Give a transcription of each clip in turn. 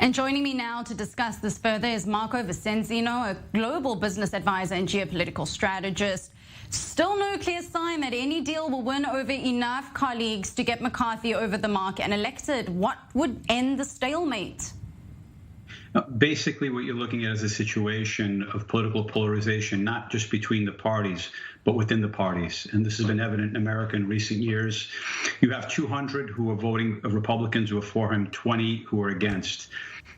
And joining me now to discuss this further is Marco Vicenzino, a global business advisor and geopolitical strategist. Still no clear sign that any deal will win over enough colleagues to get McCarthy over the mark and elected. What would end the stalemate? Basically, what you're looking at is a situation of political polarization, not just between the parties, but within the parties. And this has been evident in America in recent years. You have 200 who are voting, Republicans who are for him, 20 who are against.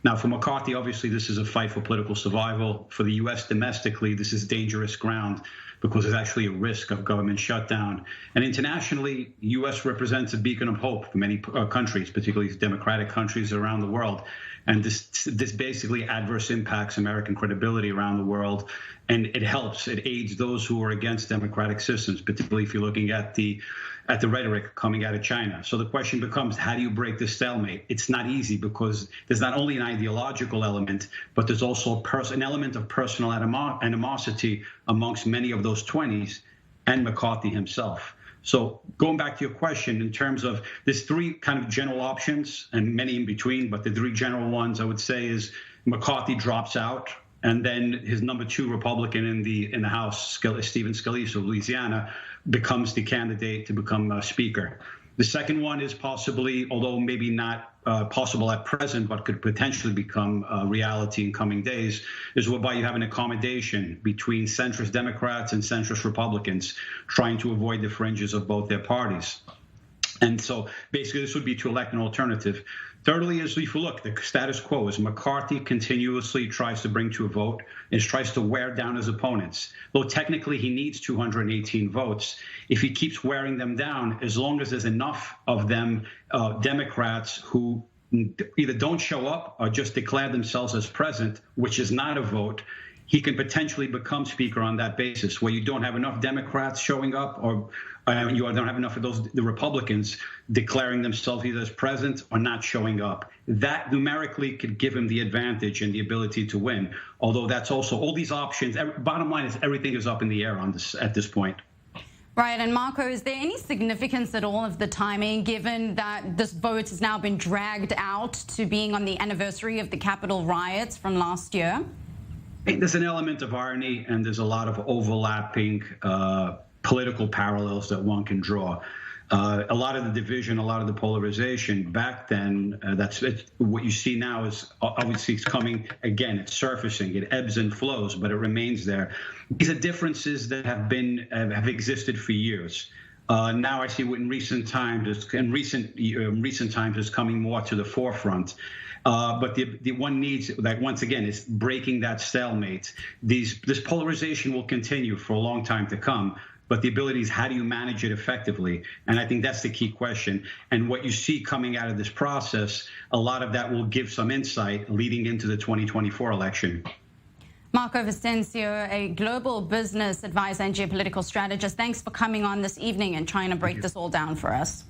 Now, for McCarthy, obviously, this is a fight for political survival. For the U.S. domestically, this is dangerous ground because there's actually a risk of government shutdown. And internationally, the U.S. represents a beacon of hope for many countries, particularly democratic countries around the world. And this basically adverse impacts American credibility around the world. And it helps, it aids those who are against democratic systems, particularly if you're looking at the rhetoric coming out of China. So the question becomes, how do you break this stalemate? It's not easy because there's not only an ideological element, but there's also an element of personal animosity amongst many of those 20s and McCarthy himself. So going back to your question, in terms of there's three kind of general options and many in between, but the three general ones I would say is McCarthy drops out, and then his number 2 Republican in the House, Stephen Scalise of Louisiana, becomes the candidate to become Speaker. The second one is possibly, although maybe not possible at present, but could potentially become reality in coming days, is whereby you have an accommodation between centrist Democrats and centrist Republicans trying to avoid the fringes of both their parties. And so basically this would be to elect an alternative. Thirdly, is if you look, the status quo is McCarthy continuously tries to bring to a vote and tries to wear down his opponents. Though technically he needs 218 votes, if he keeps wearing them down, as long as there's enough of them, Democrats who either don't show up or just declare themselves as present, which is not a vote, he can potentially become Speaker on that basis, where you don't have enough Democrats showing up or you don't have enough of the Republicans declaring themselves either as present or not showing up. That numerically could give him the advantage and the ability to win. Although that's also all these options. Bottom line is everything is up in the air on this at this point. Right. And Marco, is there any significance at all of the timing, given that this vote has now been dragged out to being on the anniversary of the Capitol riots from last year? There's an element of irony, and there's a lot of overlapping political parallels that one can draw. A lot of the division, a lot of the polarization back then, that's what you see now is obviously it's coming again, it's surfacing, it ebbs and flows, but it remains there. These are differences that have existed for years. Now I see what in recent times is coming more to the forefront. But the one needs that once again is breaking that stalemate. This polarization will continue for a long time to come. But the ability is, how do you manage it effectively? And I think that's the key question. And what you see coming out of this process, a lot of that will give some insight leading into the 2024 election. Marco Vicenzino, a global business advisor and geopolitical strategist, thanks for coming on this evening and trying to break this all down for us.